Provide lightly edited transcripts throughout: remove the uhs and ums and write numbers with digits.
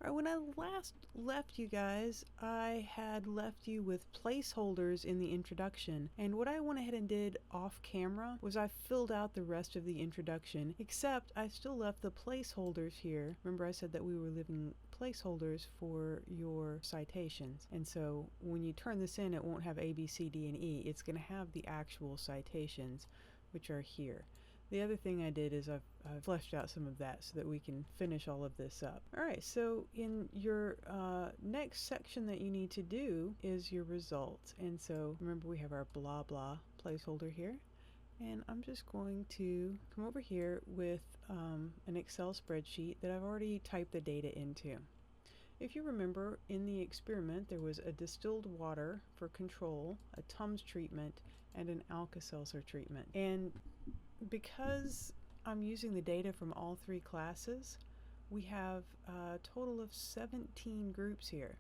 Alright, when I last left you guys, I had left you with placeholders in the introduction, and what I went ahead and did off camera was I filled out the rest of the introduction, except I still left the placeholders here. Remember I said that we were leaving placeholders for your citations, and so when you turn this in, it won't have A, B, C, D, and E. It's going to have the actual citations, which are here. The other thing I did is I've fleshed out some of that so that we can finish all of this up. Alright, so in your next section that you need to do is your results. And so remember we have our blah blah placeholder here. And I'm just going to come over here with an Excel spreadsheet that I've already typed the data into. If you remember, in the experiment there was a distilled water for control, a Tums treatment, and an Alka-Seltzer treatment. And because I'm using the data from all three classes, we have a total of 17 groups here.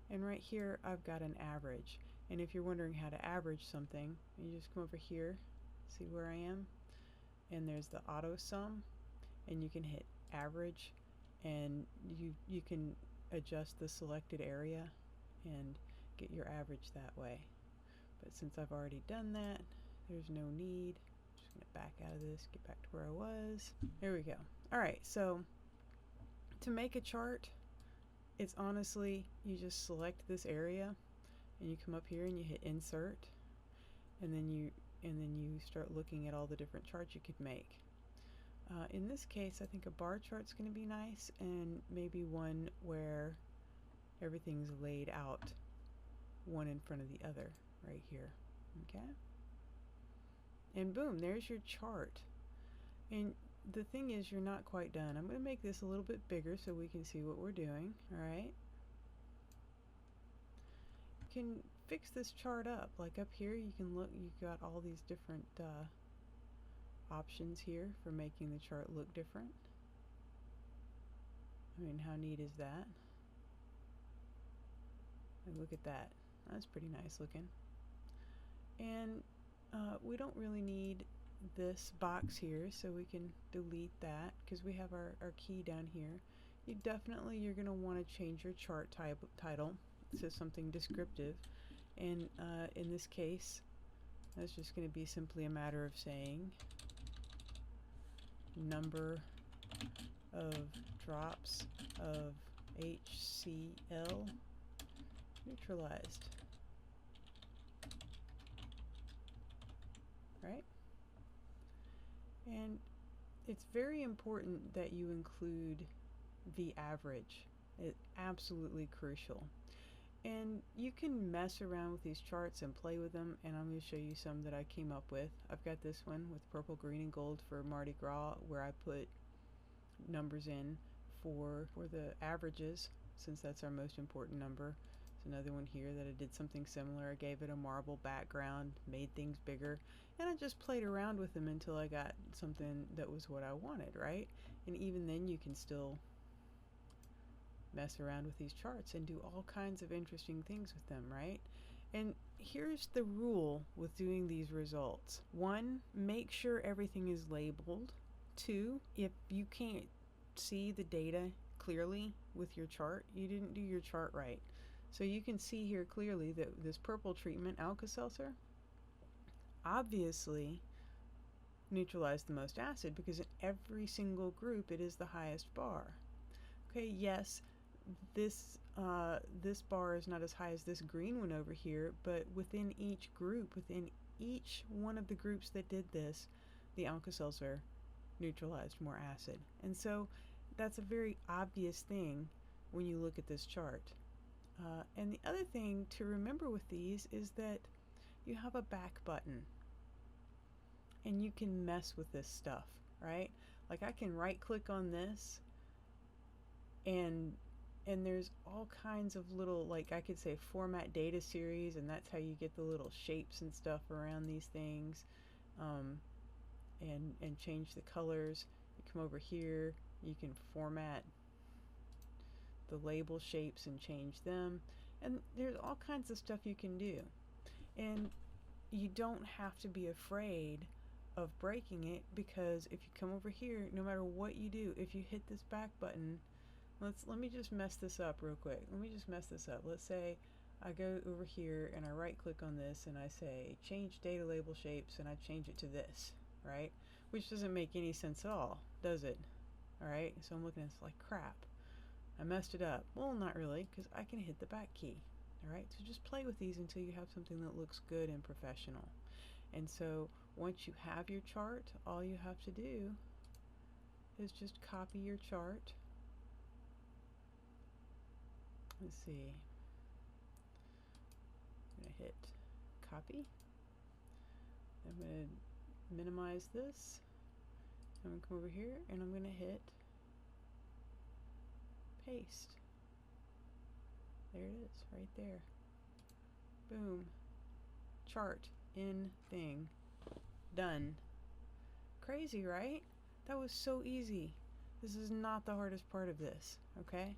And right here I've got an average. And if you're wondering how to average something, you just come over here, see where I am, and there's the auto sum, and you can hit average, and you can adjust the selected area and get your average that way. But since I've already done that, there's no need. I'm just gonna back out of this, get back to where I was. There we go. Alright, so to make a chart, it's honestly, you just select this area and you come up here and you hit insert, and then you start looking at all the different charts you could make. In this case, I think a bar chart's going to be nice, and maybe one where everything's laid out one in front of the other right here. Okay? And boom, there's your chart. And the thing is, you're not quite done. I'm going to make this a little bit bigger so we can see what we're doing. Alright? You can fix this chart up. Like up here, you can look, you've got all these different options here for making the chart look different. I mean, how neat is that? And look at that. That's pretty nice looking. And we don't really need this box here, so we can delete that because we have our key down here. You're going to want to change your chart title to something descriptive, and in this case that's just going to be simply a matter of saying number of drops of HCl neutralized. Right? And it's very important that you include the average. It's absolutely crucial. And you can mess around with these charts and play with them, and I'm going to show you some that I came up with. I've got this one with purple, green, and gold for Mardi Gras, where I put numbers in for the averages, since that's our most important number. There's another one here that I did something similar. I gave it a marble background, made things bigger, and I just played around with them until I got something that was what I wanted, right? And even then you can still mess around with these charts and do all kinds of interesting things with them, right? And here's the rule with doing these results. 1, make sure everything is labeled. 2, if you can't see the data clearly with your chart, you didn't do your chart right. So you can see here clearly that this purple treatment, Alka-Seltzer, obviously neutralized the most acid because in every single group it is the highest bar. Okay, yes, this bar is not as high as this green one over here, but within each group, within each one of the groups that did this, the Alka-Seltzer neutralized more acid. And so that's a very obvious thing when you look at this chart. And the other thing to remember with these is that you have a back button and you can mess with this stuff, right? Like I can right click on this and there's all kinds of little, like I could say format data series, and that's how you get the little shapes and stuff around these things, and change the colors. You come over here, you can format the label shapes and change them, and there's all kinds of stuff you can do, and you don't have to be afraid of breaking it, because if you come over here, no matter what you do, if you hit this back button, let me just mess this up real quick. Let me just mess this up. Let's say I go over here and I right click on this and I say change data label shapes, and I change it to this, right? Which doesn't make any sense at all, does it? Alright, so I'm looking at this like crap. I messed it up. Well, not really, because I can hit the back key. Alright, so just play with these until you have something that looks good and professional. And so once you have your chart, all you have to do is just copy your chart. Let's see. I'm going to hit copy. I'm going to minimize this. I'm going to come over here and I'm going to hit paste. There it is, right there. Boom. Chart in thing. Done. Crazy, right? That was so easy. This is not the hardest part of this, okay?